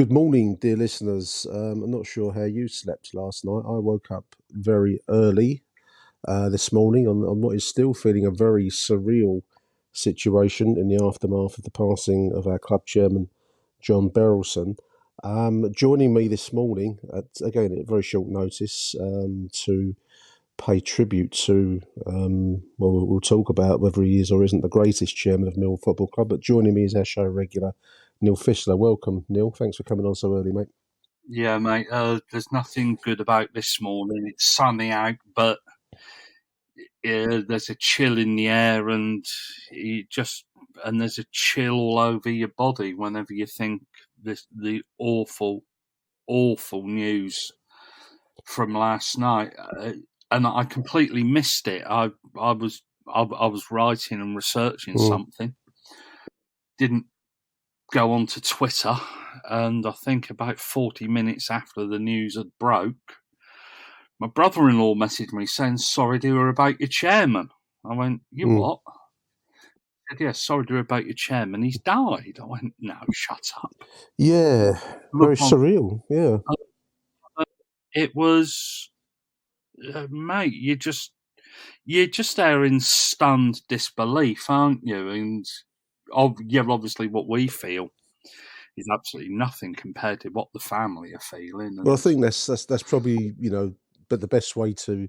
Good morning, dear listeners. I'm not sure how you slept last night. I woke up very early this morning on what is still feeling a very surreal situation in the aftermath of the passing of our club chairman, John Berylson. Joining me this morning, again at very short notice, to pay tribute to, we'll talk about whether he is or isn't the greatest chairman of Millwall Football Club, but joining me is our show regular, Neil Fissler. Welcome, Neil. Thanks for coming on so early, mate. Yeah, mate, there's nothing good about this morning. It's sunny out, but there's a chill in the air, and there's a chill all over your body whenever you think the awful news from last night. And I completely missed it. I was writing and researching something. Didn't go onto Twitter, and I think about 40 minutes after the news had broke, my brother-in-law messaged me saying, "Sorry to hear about your chairman." I went, "You what?" He said, "Yeah, sorry to hear about your chairman. He's died." I went, "No, shut up." Yeah, very surreal. Yeah, it was, mate. You're just there in stunned disbelief, aren't you? And obviously, what we feel is absolutely nothing compared to what the family are feeling. well, I think that's probably but the best way to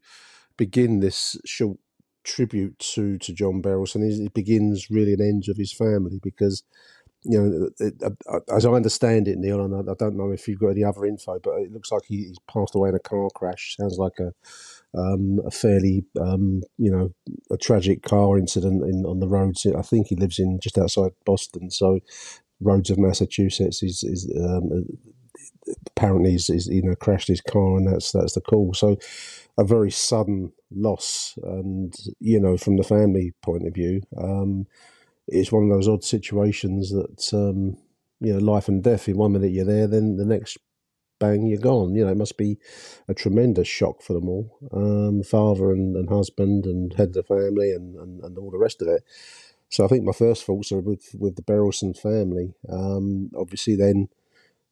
begin this short tribute to John Berylson is it begins really and ends with his family, because as I understand it, Neil, and I don't know if you've got any other info, but it looks like he's passed away in a car crash. Sounds like a fairly a tragic car incident on the roads. I think he lives in just outside Boston, so roads of Massachusetts is apparently he's crashed his car, and that's the call. So a very sudden loss, and from the family point of view, it's one of those odd situations that life and death. In 1 minute you're there, then the next bang, you're gone. It must be a tremendous shock for them all, father and husband and head of the family and all the rest of it. So I think my first thoughts are with the Berylson family. Obviously then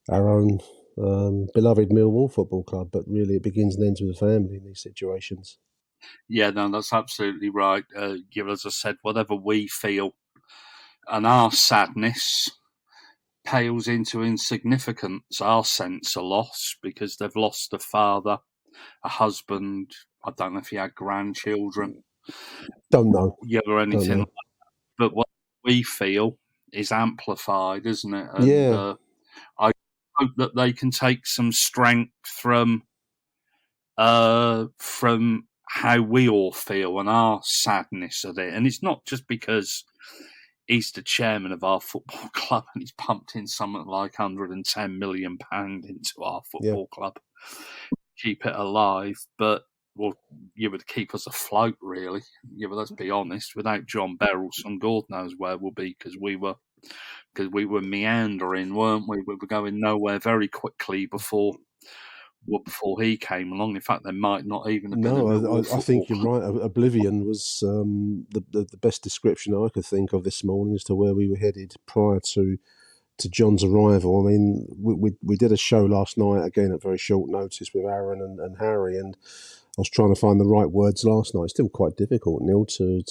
our own beloved Millwall Football Club, but really it begins and ends with the family in these situations. Yeah, no, that's absolutely right. As I said, whatever we feel and our sadness pales into insignificance, our sense of loss, because they've lost a father, a husband. I don't know if he had grandchildren. Don't know. Or anything like that. But what we feel is amplified, isn't it? And yeah. I hope that they can take some strength from how we all feel and our sadness at it. And it's not just because he's the chairman of our football club and he's pumped in something like £110 million into our football club, keep it alive, but you would keep us afloat, really. But let's be honest, without John Berylson, God knows where we'll be, because we were meandering, weren't we? We were going nowhere very quickly before he came along. In fact, there might not even have been a Millwall I think club. you're right. Oblivion was the best description I could think of this morning as to where we were headed prior to John's arrival. I mean, we did a show last night, again at very short notice, with Aaron and Harry, and I was trying to find the right words last night. It's still quite difficult, Neil, to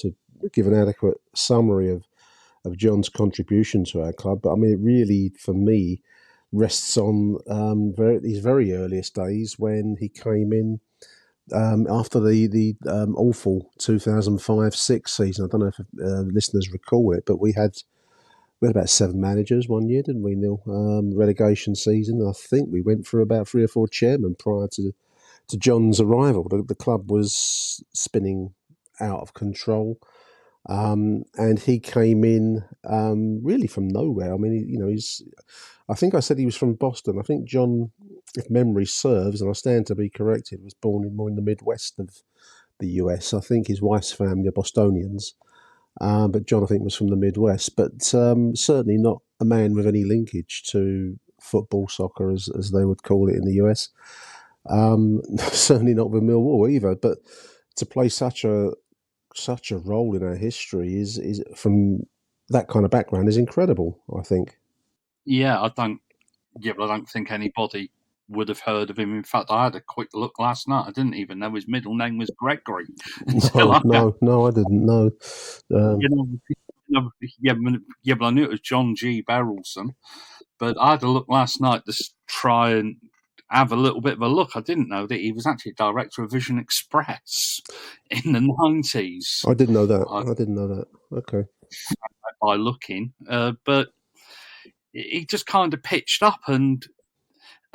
give an adequate summary of John's contribution to our club. But I mean, it really, for me, rests on his very earliest days when he came in after the awful 2005-06 season. I don't know if listeners recall it, but we had about 7 managers one year, didn't we, Neil? Relegation season. I think we went for about 3 or 4 chairmen prior to John's arrival. The club was spinning out of control. And he came in really from nowhere. I mean, I think I said he was from Boston. I think John, if memory serves, and I stand to be corrected, was born more in the Midwest of the US. I think his wife's family are Bostonians. But John, I think, was from the Midwest. But certainly not a man with any linkage to football, soccer, as they would call it in the US. Certainly not with Millwall either. But to play such a role in our history is from that kind of background is incredible, I think. Yeah, I don't yeah, but I don't think anybody would have heard of him. In fact, I had a quick look last night. I didn't even know his middle name was Gregory until I got, No, I didn't know. you know, yeah, but I knew it was John G. Berylson. But I had a look last night to try and have a little bit of a look. I didn't know that he was actually director of Vision Express in the 90s. I didn't know that. I didn't know that. Okay. By looking, but he just kind of pitched up and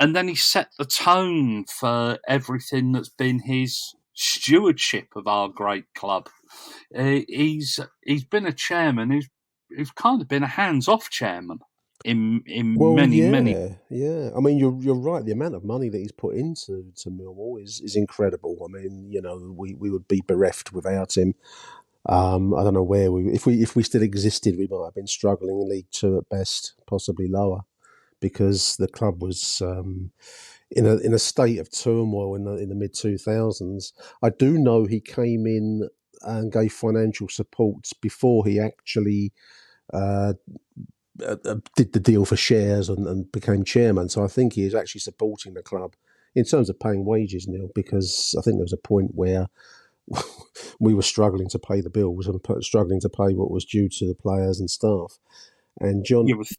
then he set the tone for everything that's been his stewardship of our great club. He's been a chairman who's kind of been a hands-off chairman in Well, many. yeah. I mean, you're right. The amount of money that he's put into Millwall is incredible. I mean, we would be bereft without him. I don't know where if we still existed, we might have been struggling in League Two at best, possibly lower, because the club was in a state of turmoil in the mid-2000s. I do know he came in and gave financial support before he actually did the deal for shares and became chairman. So I think he is actually supporting the club in terms of paying wages, Neil, because I think there was a point where we were struggling to pay the bills and struggling to pay what was due to the players and staff. And John, He was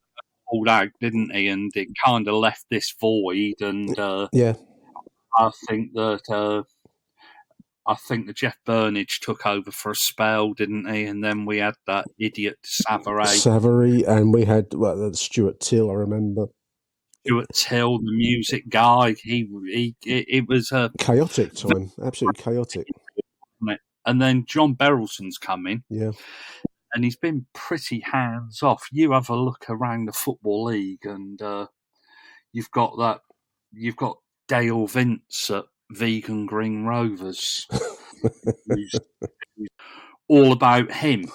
pulled out, didn't he? And it kind of left this void. And yeah, I think that Jeff Burnage took over for a spell, didn't he? And then we had that idiot Savary, and we had Stuart Till. I remember Stuart Till, the music guy. It was a chaotic time, absolutely chaotic. And then John Berylson's come in. Yeah. And he's been pretty hands off. You have a look around the Football League, and you've got Dale Vince at Vegan Green Rovers, who's all about him.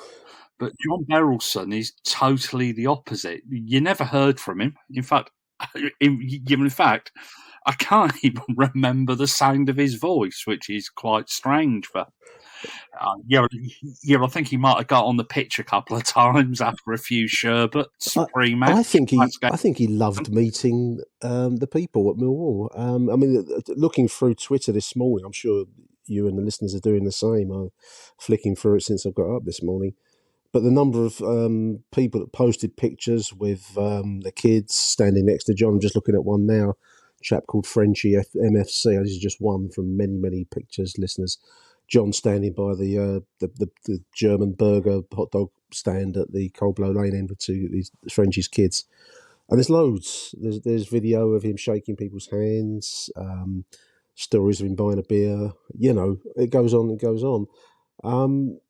But John Berylson is totally the opposite. You never heard from him. In fact, I can't even remember the sound of his voice, which is quite strange for. I think he might have got on the pitch a couple of times after a few sherbets pre-match. I think he loved meeting the people at Millwall. I mean, looking through Twitter this morning, I'm sure you and the listeners are doing the same. I'm flicking through it since I've got up this morning. But the number of people that posted pictures with the kids standing next to John, I'm just looking at one now, a chap called Frenchie MFC. This is just one from many, many pictures, listeners. John standing by the German burger hot dog stand at the Coldblow Lane end with these Frenchie's kids. And there's loads. There's video of him shaking people's hands, stories of him buying a beer. It goes on and goes on. And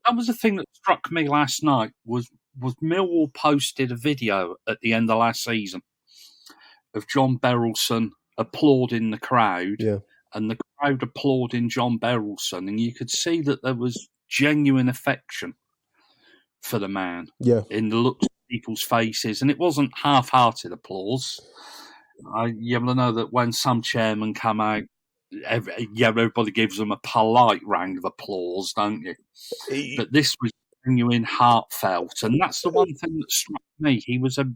that was the thing that struck me last night was Millwall posted a video at the end of last season of John Berylson applauding the crowd, and the crowd applauding John Berylson, and you could see that there was genuine affection for the man in the looks of people's faces, and it wasn't half-hearted applause. You know that when some chairmen come out, everybody gives them a polite round of applause, don't you? But this was genuine, heartfelt, and that's the one thing that struck me. He was a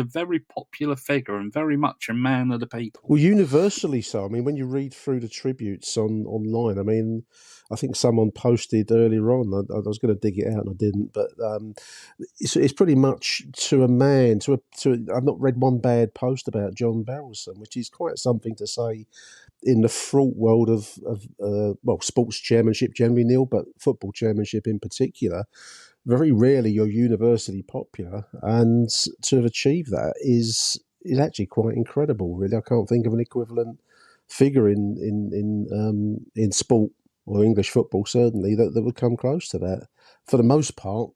very popular figure and very much a man of the people. Well, universally so. I mean, when you read through the tributes online, I mean, I think someone posted earlier on. I was going to dig it out and I didn't, but it's pretty much to a man. I've not read one bad post about John Berylson, which is quite something to say in the fraught world of sports chairmanship generally, Neil, but football chairmanship in particular. Very rarely you're universally popular, and to have achieved that is actually quite incredible. Really, I can't think of an equivalent figure in sport or English football, certainly that would come close to that. For the most part,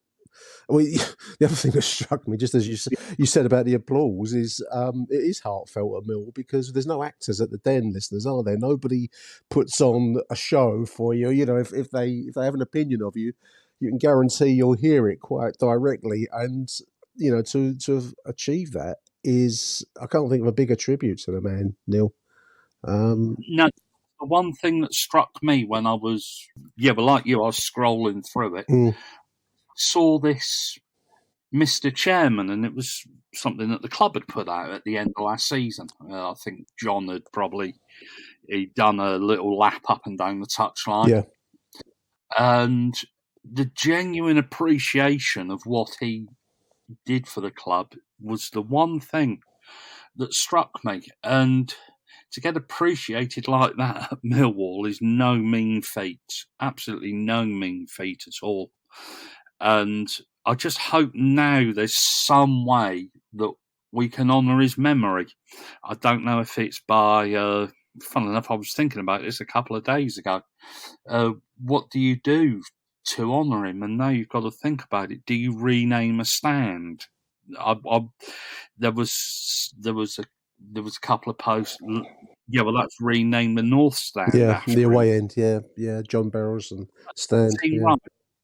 I mean, the other thing that struck me, just as you said about the applause, is it is heartfelt at Mill because there's no actors at the Den, listeners, are there? Nobody puts on a show for you. If they have an opinion of you, you can guarantee you'll hear it quite directly. And to have achieved that is, I can't think of a bigger tribute to the man, Neil. No, the one thing that struck me when I was, like you, I was scrolling through it. Saw this, Mr. Chairman, and it was something that the club had put out at the end of last season. I think John had he'd done a little lap up and down the touchline. Yeah. And the genuine appreciation of what he did for the club was the one thing that struck me. And to get appreciated like that at Millwall is no mean feat. Absolutely no mean feat at all. And I just hope now there's some way that we can honour his memory. I don't know if it's by, funnily enough, I was thinking about this a couple of days ago. What do you do to honour him? And now you've got to think about it. Do you rename a stand? There was a couple of posts. Yeah, well, that's rename the North Stand. Yeah, after the him. away end. Yeah, John Berylson stand. Right.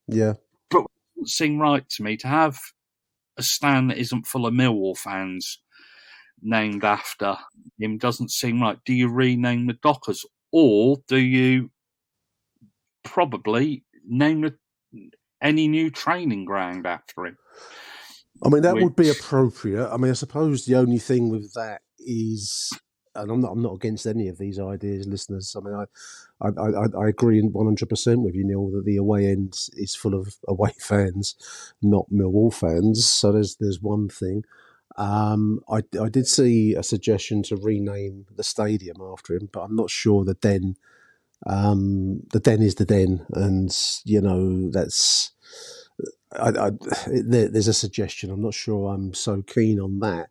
Yeah. But it doesn't seem right to me to have a stand that isn't full of Millwall fans named after him. Doesn't seem right. Do you rename the Dockers, or do you probably name any new training ground after him? I mean, that would be appropriate. I mean, I suppose the only thing with that is, and I'm not against any of these ideas, listeners. I mean, I agree 100% with you, Neil, that the away end is full of away fans, not Millwall fans. So there's one thing. I did see a suggestion to rename the stadium after him, but I'm not sure the Den. The Den is the Den, and that's. There's a suggestion. I'm not sure I'm so keen on that,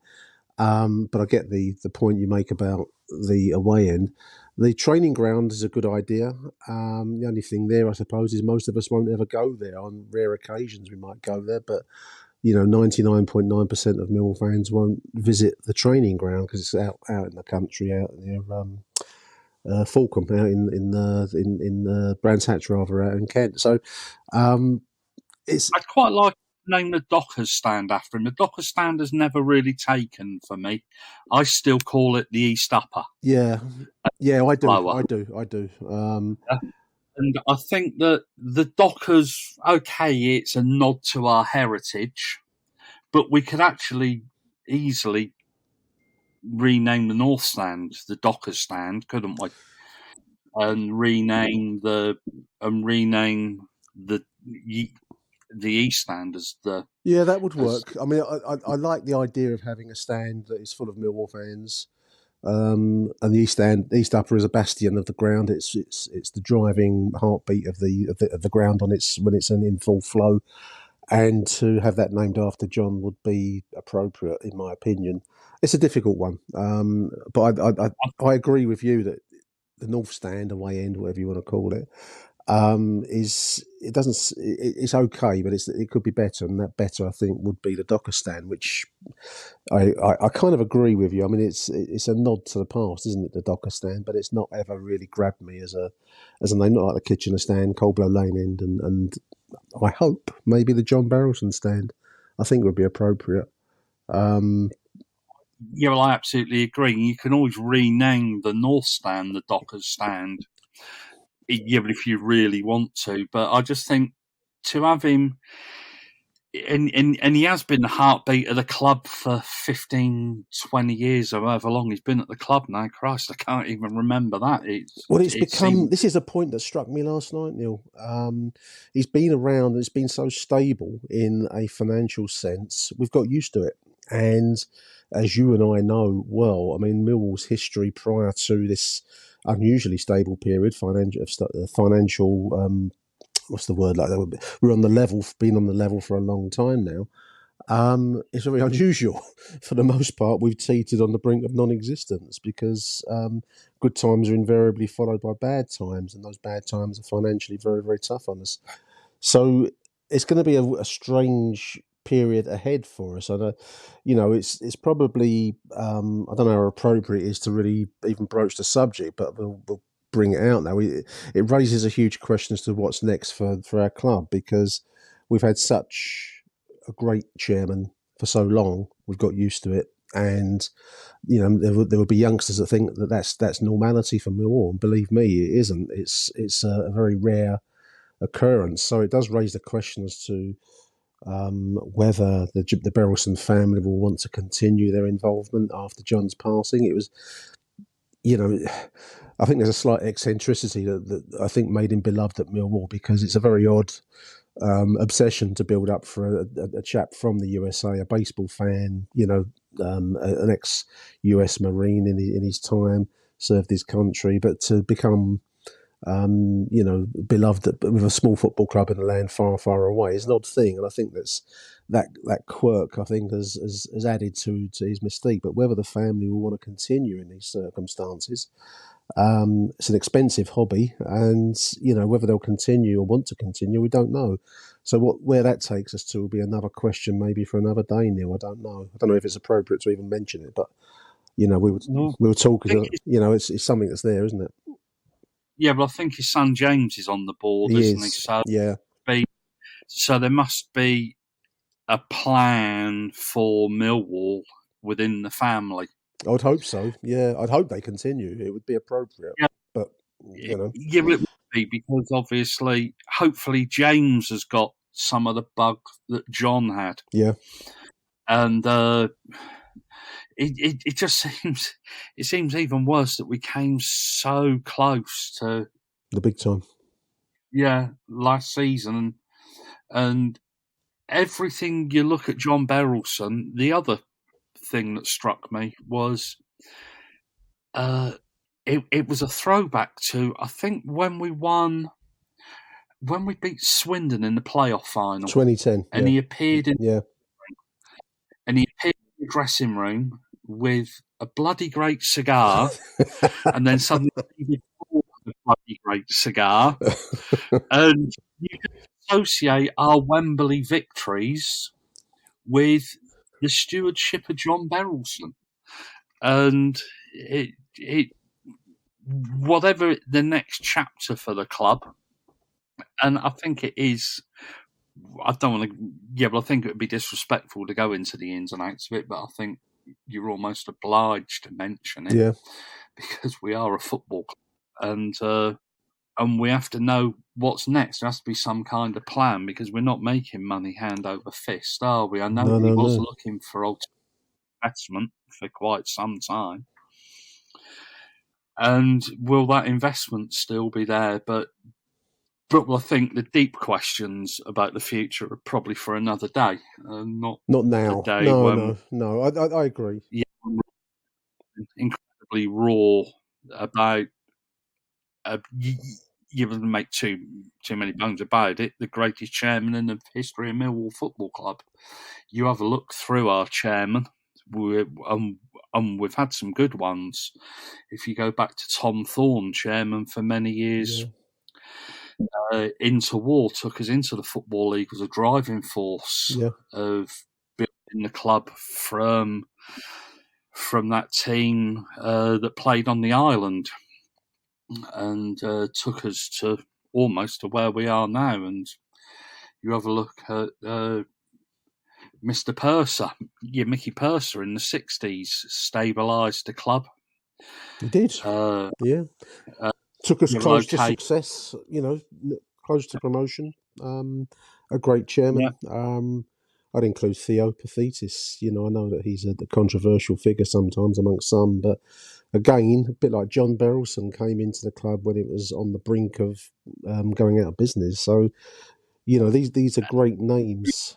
but I get the point you make about the away end. The training ground is a good idea. The only thing there, I suppose, is most of us won't ever go there. On rare occasions, we might go there, but 99.9% of Millwall fans won't visit the training ground because it's out in the country, out near Fulham, out in Brands Hatch, rather, out in Kent. So. I'd quite like to name the Dockers stand after him. The Dockers stand has never really taken for me. I still call it the East Upper. Yeah, I do. Lower. I do. And I think that the Dockers, okay, it's a nod to our heritage, but we could actually easily rename the North Stand the Dockers stand, couldn't we? And rename the East Stand as the... Yeah, that would work. I mean, I like the idea of having a stand that is full of Millwall fans, and the East Upper is a bastion of the ground. It's the driving heartbeat of the ground when it's in full flow, and to have that named after John would be appropriate, in my opinion. It's a difficult one, but I agree with you that the North Stand, away end, whatever you want to call it, it's okay, but it could be better, and that better, I think, would be the Docker stand, which I kind of agree with you. I mean, it's a nod to the past, isn't it, the Docker stand? But it's not ever really grabbed me as a name, not like the Kitchener stand, Coldblow Lane end, and I hope maybe the John Berylson stand. I think would be appropriate. Yeah, well, I absolutely agree. You can always rename the North Stand the Dockers stand, even if you really want to. But I just think to have him, and he has been the heartbeat of the club for 15, 20 years or however long he's been at the club now. Christ, I can't even remember that. This is a point that struck me last night, Neil. He's been around, and it's been so stable in a financial sense. We've got used to it. And as you and I know well, I mean, Millwall's history prior to this unusually stable period, financial what's the word, like that? We're on the level, been on the level for a long time now. It's very unusual. For the most part, we've teetered on the brink of non-existence because good times are invariably followed by bad times, and those bad times are financially very, very tough on us. So it's going to be a strange period ahead for us. It's probably I don't know how appropriate it is to really even broach the subject, but we'll bring it out now. It raises a huge question as to what's next for our club, because we've had such a great chairman for so long. We've got used to it, and there will be youngsters that think that's normality for Millwall. And believe me, it isn't. It's a very rare occurrence. So it does raise the question as to whether the Berylson family will want to continue their involvement after John's passing. It was, I think there's a slight eccentricity that I think made him beloved at Millwall, because it's a very odd obsession to build up for a chap from the USA, a baseball fan, an ex-US Marine in his time, served his country, but to become beloved with a small football club in a land far, far away is an odd thing, and I think that quirk, I think, has added to his mystique. But whether the family will want to continue in these circumstances, it's an expensive hobby, and whether they'll continue or want to continue, we don't know. So where that takes us to will be another question, maybe for another day, Neil. I don't know. I don't know if it's appropriate to even mention it, but we were talking. It's something that's there, isn't it? Yeah, but I think his son James is on the board, isn't he? So yeah. So there must be a plan for Millwall within the family. I would hope so. Yeah, I'd hope they continue. It would be appropriate. Yeah. But Yeah, it would be, because obviously, hopefully, James has got some of the bug that John had. Yeah. And it just seems even worse that we came so close to the big time. Yeah, last season, and everything. You look at John Berylson. The other thing that struck me was it was a throwback to, I think, when we beat Swindon in the playoff final, 2010, and he appeared in the dressing room with a bloody great cigar, and then suddenly he bought a bloody great cigar, and you can associate our Wembley victories with the stewardship of John Berylson, and it whatever the next chapter for the club, and I think it is. I don't want to. Yeah, but I think it would be disrespectful to go into the ins and outs of it. But I think you're almost obliged to mention it, because we are a football club, and we have to know what's next. There has to be some kind of plan, because we're not making money hand over fist, are we? I know he was looking for investment for quite some time, and will that investment still be there? But I think the deep questions about the future are probably for another day, not now. The day no. I agree. Yeah, incredibly raw about. You wouldn't make too many bones about it. The greatest chairman in the history of Millwall Football Club. You have a look through our chairman, and we've had some good ones. If you go back to Tom Thorne, chairman for many years. Into war, took us into the Football League, was a driving force of building the club from that team that played on the island, and took us to almost to where we are now. And you have a look at Mr. Purser, Mickey Purser in the 60s, stabilised the club. He did. Took us close to success, close to promotion. A great chairman. I'd include Theo Pathetis. I know that he's a controversial figure sometimes amongst some, but again, a bit like John Berylson came into the club when it was on the brink of going out of business. So, these are great names.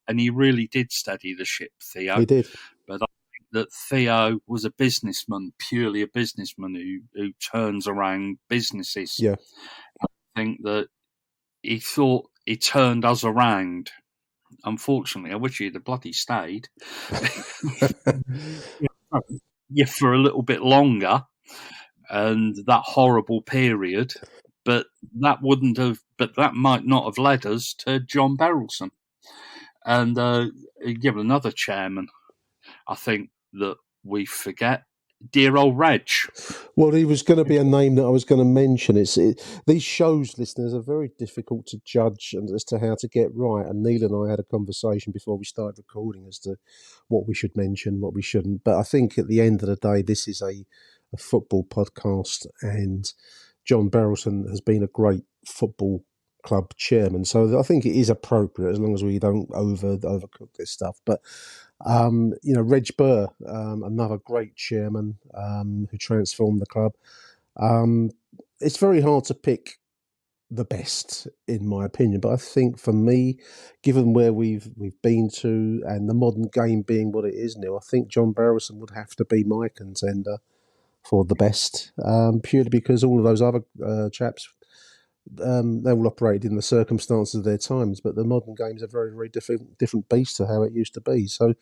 And he really did steady the ship, Theo. He did. But I think that Theo was a businessman, purely a businessman who turns around businesses. Yeah. I think that he thought he turned us around. Unfortunately, I wish he'd have bloody stayed. For a little bit longer, and that horrible period. But that might not have led us to John Berylson. And give another chairman, I think, that we forget, dear old Reg. Well, he was going to be a name that I was going to mention. These shows, listeners, are very difficult to judge and as to how to get right. And Neil and I had a conversation before we started recording as to what we should mention, what we shouldn't. But I think at the end of the day, this is a football podcast, and John Berylson has been a great football club chairman. So I think it is appropriate as long as we don't overcook this stuff. But Reg Burr, another great chairman who transformed the club. It's very hard to pick the best, in my opinion. But I think for me, given where we've been to and the modern game being what it is now, I think John Berylson would have to be my contender for the best, purely because all of those other chaps, they all operated in the circumstances of their times. But the modern game is a very, very different beast to how it used to be. So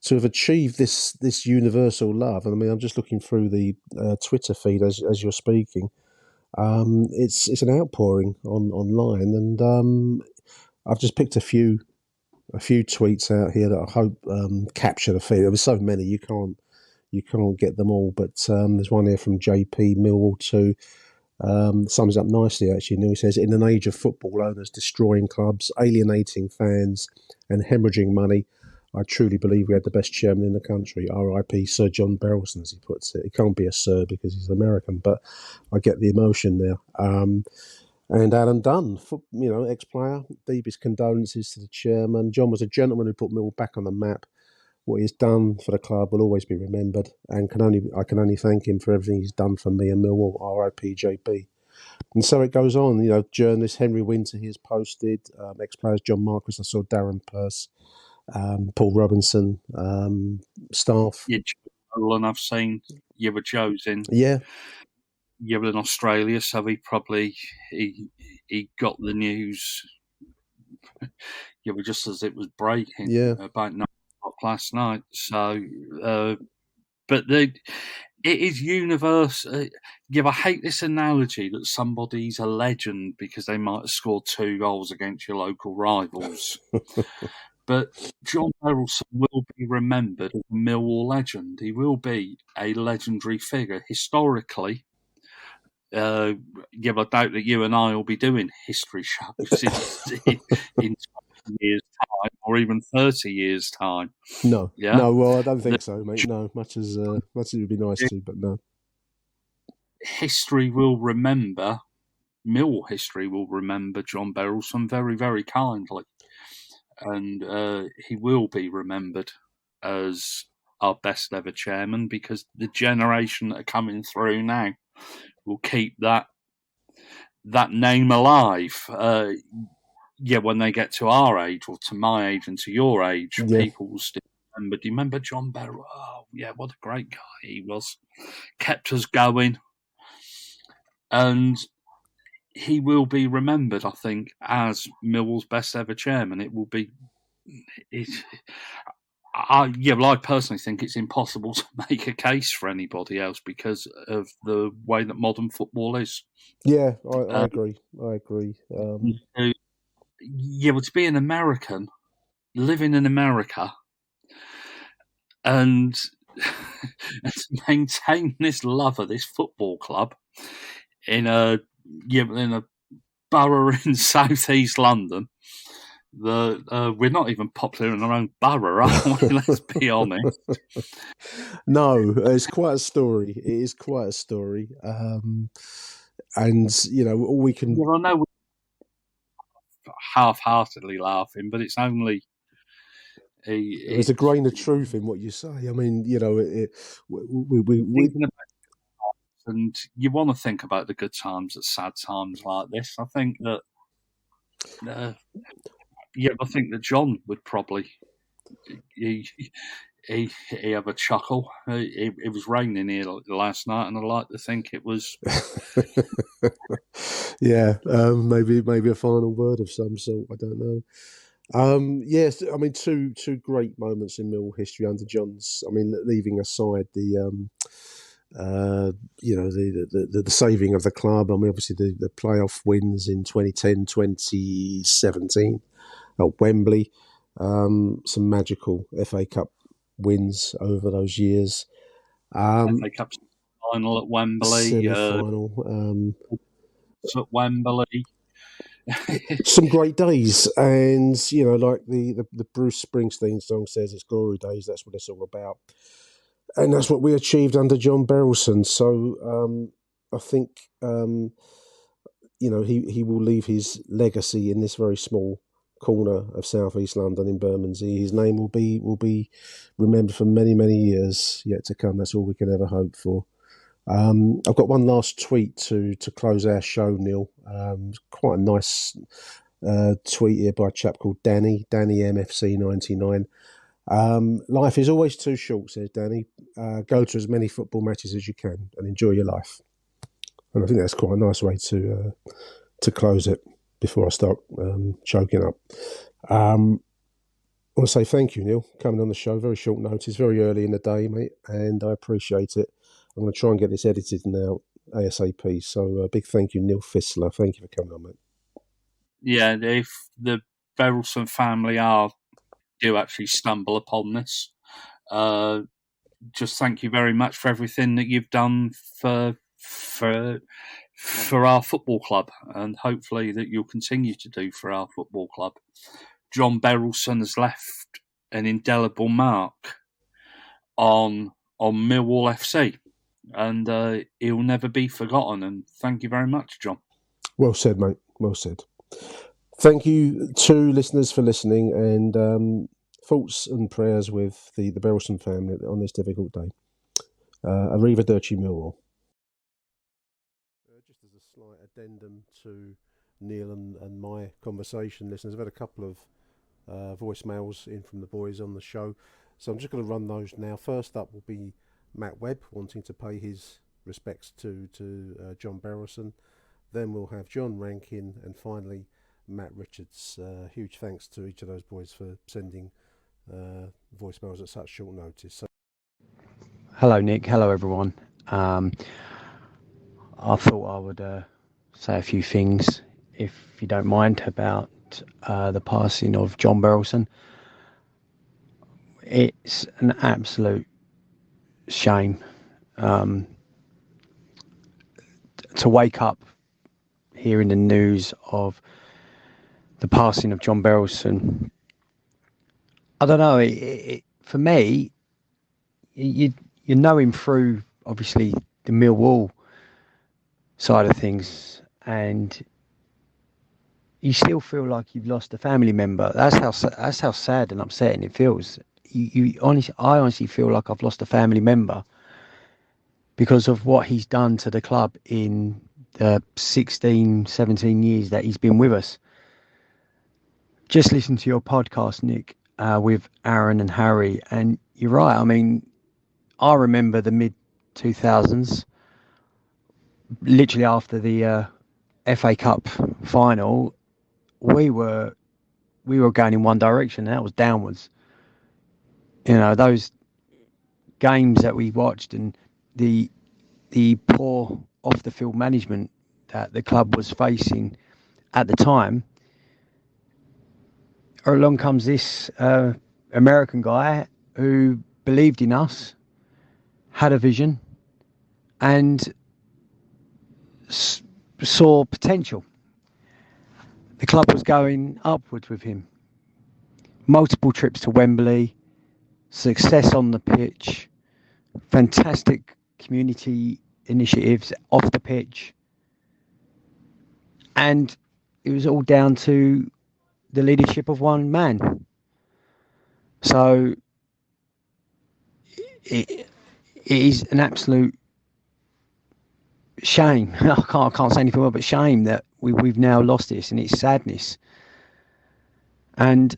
to have achieved this universal love, and I mean, I'm just looking through the Twitter feed as you're speaking. It's an outpouring online, and I've just picked a few tweets out here that I hope capture the feel. There were so many you can't get them all, but there's one here from JP Millwall too. Sums up nicely actually. Neil says, in an age of football owners destroying clubs, alienating fans, and hemorrhaging money, I truly believe we had the best chairman in the country. R.I.P. Sir John Berylson, as he puts it. He can't be a sir because he's American, but I get the emotion there. And Alan Dunn, ex-player, deepest condolences to the chairman. John was a gentleman who put Millwall back on the map. What he's done for the club will always be remembered, and I can only thank him for everything he's done for me and Millwall. R.I.P. JP. And so it goes on. Journalist Henry Winter he has posted, ex-players John Marquis. I saw Darren Pearce. Paul Robinson, staff. Yeah, and I've seen you were Joe's in. Yeah. You were in Australia, so he got the news. You were just as it was breaking. About 9 o'clock last night. So, but it is universal. I hate this analogy that somebody's a legend because they might have scored 2 goals against your local rivals. But John Berylson will be remembered as a Millwall legend. He will be a legendary figure historically. I doubt that you and I will be doing history shows in 20 years' time or even 30 years' time. No, yeah? No. Well, I don't think so, mate. No, much as it would be nice to, but no. History will remember. Millwall history will remember John Berylson very, very kindly. And he will be remembered as our best ever chairman because the generation that are coming through now will keep that name alive. When they get to our age or to my age and to your age, people will still remember. Do you remember John Berylson? Oh, yeah, what a great guy he was. Kept us going. And he will be remembered, I think, as Millwall's best ever chairman. It will be. I personally think it's impossible to make a case for anybody else because of the way that modern football is. Yeah, I agree. To be an American, living in America, and to maintain this love of this football club in a borough in southeast London. We're not even popular in our own borough, are we? Let's be honest. No, it's quite a story. It is quite a story. And all we can. I know we're half-heartedly laughing, but it's only. There's a grain of truth in what you say. I mean, and you want to think about the good times at sad times like this. I think that. I think that John would probably he have a chuckle. It was raining here last night, and I like to think it was. Yeah, maybe a final word of some sort. I don't know. Yes, I mean two great moments in Millwall history under John's. I mean, leaving aside the saving of the club. I mean, obviously the playoff wins in 2010, 2017 at Wembley. Some magical FA Cup wins over those years. FA Cup final at Wembley. Semi-final. At Wembley. Some great days, and like the Bruce Springsteen song says, it's glory days. That's what it's all about, and that's what we achieved under John Berylson. So I think he will leave his legacy in this very small corner of South East London in Bermondsey. His name will be remembered for many, many years yet to come. That's all we can ever hope for. I've got one last tweet to close our show, Neil. Quite a nice tweet here by a chap called Danny MFC99. Life is always too short, says Danny. Go to as many football matches as you can and enjoy your life. And I think that's quite a nice way to close it before I start choking up. I want to say thank you, Neil, coming on the show. Very short notice, very early in the day, mate, and I appreciate it. I'm going to try and get this edited now ASAP. So a big thank you, Neil Fissler. Thank you for coming on, mate. Yeah, if the Berylson family do actually stumble upon this, just thank you very much for everything that you've done for our football club, and hopefully that you'll continue to do for our football club. John Berylson has left an indelible mark on Millwall FC, and he'll never be forgotten. And thank you very much, John. Well said, mate. Well said. Thank you to listeners for listening, and thoughts and prayers with the Berylson family on this difficult day. Arrivederci, Millwall. Just as a slight addendum to Neil and my conversation, listeners, I've had a couple of voicemails in from the boys on the show, so I'm just going to run those now. First up will be Matt Webb wanting to pay his respects to John Berylson. Then we'll have John Rankin, and finally Matt Richards. Huge thanks to each of those boys for sending voicemails at such short notice. So, hello, Nick. Hello, everyone. I thought I would say a few things, if you don't mind, about the passing of John Berylson. It's an absolute shame to wake up hearing the news of the passing of John Berylson. I don't know, for me, you know him through, obviously, the Millwall side of things, and you still feel like you've lost a family member. That's how sad and upsetting it feels. I honestly feel like I've lost a family member because of what he's done to the club in the 16, 17 years that he's been with us. Just listen to your podcast, Nick, with Aaron and Harry, and you're right. I mean, I remember the mid-2000s, literally after the FA Cup final, we were going in one direction, and that was downwards. You know, those games that we watched and the poor off-the-field management that the club was facing at the time, along comes this American guy who believed in us, had a vision, and saw potential. The club was going upwards with him. Multiple trips to Wembley, success on the pitch, fantastic community initiatives off the pitch, and it was all down to the leadership of one man. So it is an absolute shame. I can't say anything more but shame that we've now lost this, and it's sadness. And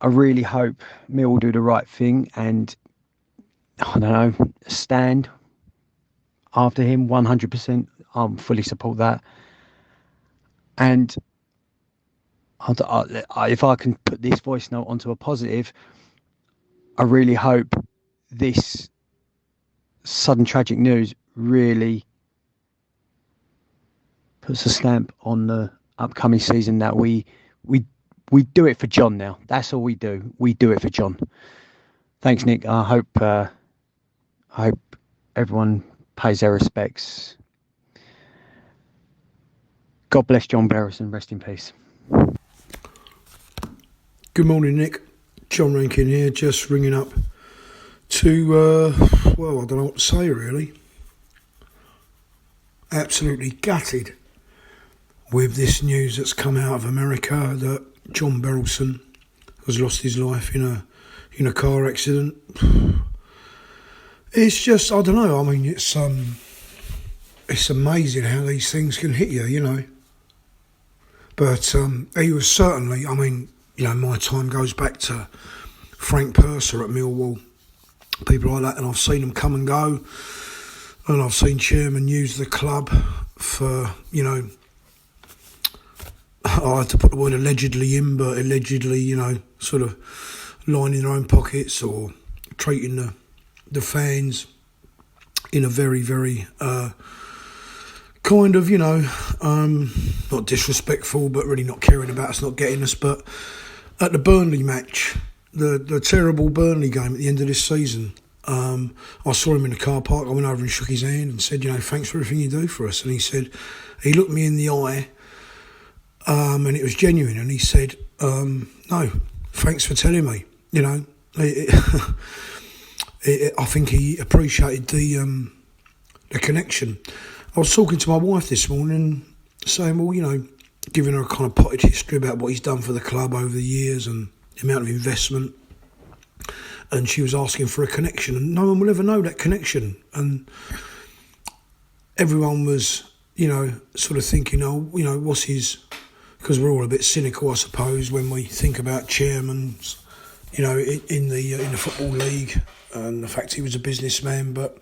I really hope Mill will do the right thing and, I don't know, stand after him 100%. I fully support that. And if I can put this voice note onto a positive, I really hope this sudden tragic news really puts a stamp on the upcoming season, that we do it for John now. That's all we do. We do it for John. Thanks, Nick. I hope everyone pays their respects. God bless John Berylson. Rest in peace. Good morning, Nick. John Rankin here, just ringing up to, I don't know what to say, really. Absolutely gutted with this news that's come out of America that John Berylson has lost his life in a car accident. It's just, I don't know. I mean, it's amazing how these things can hit you, you know. But he was certainly, I mean, you know, my time goes back to Frank Purser at Millwall, people like that, and I've seen them come and go, and I've seen chairmen use the club for, you know, I had to put the word allegedly in, but allegedly, you know, sort of lining their own pockets or treating the fans in a very, very kind of, you know, not disrespectful, but really not caring about us, not getting us. But at the Burnley match, the terrible Burnley game at the end of this season, I saw him in the car park. I went over and shook his hand and said, you know, thanks for everything you do for us. And he said, he looked me in the eye, and it was genuine. And he said, no, thanks for telling me. You know, I think he appreciated the connection. I was talking to my wife this morning, saying, well, you know, giving her a kind of potted history about what he's done for the club over the years and the amount of investment. And she was asking for a connection, and no one will ever know that connection. And everyone was, you know, sort of thinking, oh, you know, what's his... Because we're all a bit cynical, I suppose, when we think about chairmen, you know, in the Football League, and the fact he was a businessman. But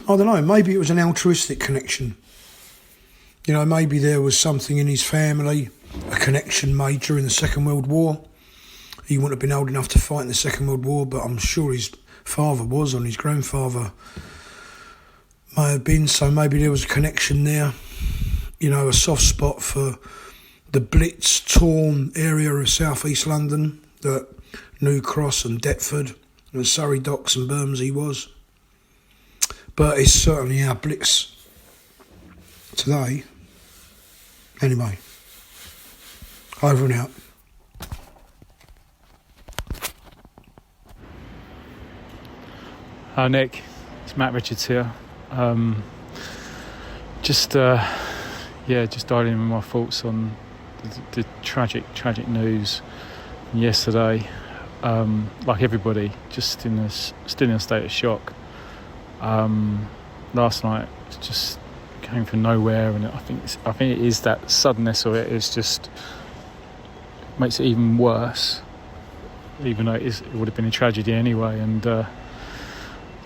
I don't know, maybe it was an altruistic connection. You know, maybe there was something in his family, a connection made during the Second World War. He wouldn't have been old enough to fight in the Second World War, but I'm sure his father was, and his grandfather may have been, so maybe there was a connection there. You know, a soft spot for the Blitz-torn area of South East London that New Cross and Deptford and Surrey Docks and Bermondsey was. But it's certainly our Blitz today. Anyway, over and out. Hi Nick, it's Matt Richards here. Just dialing in my thoughts on the tragic news yesterday. Like everybody, just still in a state of shock. Last night just came from nowhere, and I think it is that suddenness of it is just makes it even worse. Even though it would have been a tragedy anyway, and. I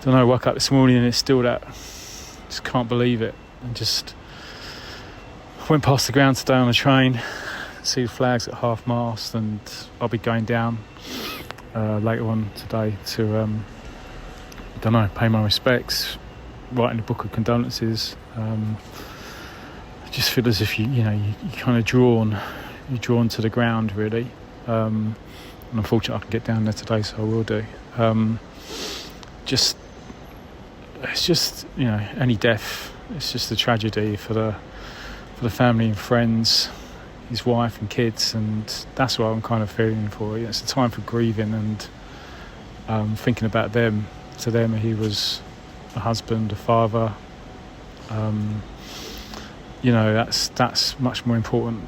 don't know, I woke up this morning and it's still that, just can't believe it. And just went past the ground today on the train, see the flags at half mast, and I'll be going down later on today to, pay my respects, writing a book of condolences. I just feel as if you kind of drawn to the ground really. And unfortunately I can get down there today, so I will do. It's just any death, it's just a tragedy for the family and friends, his wife and kids, and that's what I'm kind of feeling for. It's a time for grieving and thinking about them. To them, he was a husband, a father. That's much more important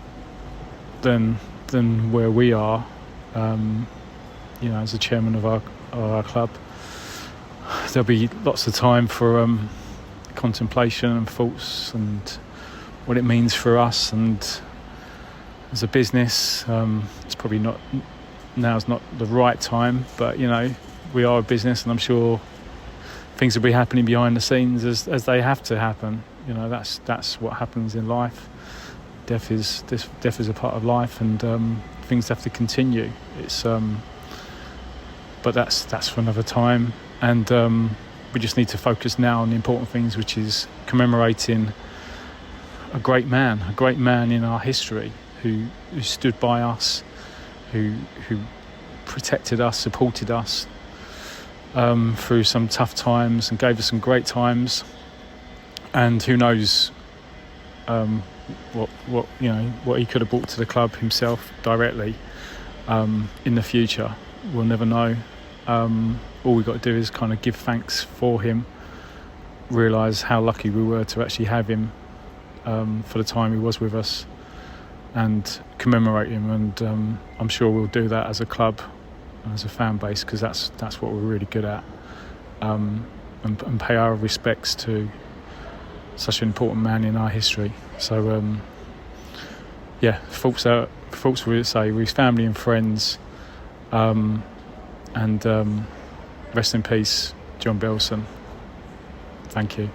than where we are. As a chairman of our club. There'll be lots of time for contemplation and thoughts and what it means for us, and as a business, it's probably now's not the right time, but we are a business, and I'm sure things will be happening behind the scenes as they have to happen. That's what happens in life. Death is a part of life, and things have to continue. But that's for another time. And we just need to focus now on the important things, which is commemorating a great man in our history who stood by us, who protected us, supported us through some tough times and gave us some great times. And who knows what he could have brought to the club himself directly in the future. We'll never know. All we've got to do is kind of give thanks for him, realise how lucky we were to actually have him for the time he was with us, and commemorate him. And I'm sure we'll do that as a club, as a fan base, because that's what we're really good at, and pay our respects to such an important man in our history. So thoughts we would say with his family and friends, and rest in peace, John Berylson. Thank you.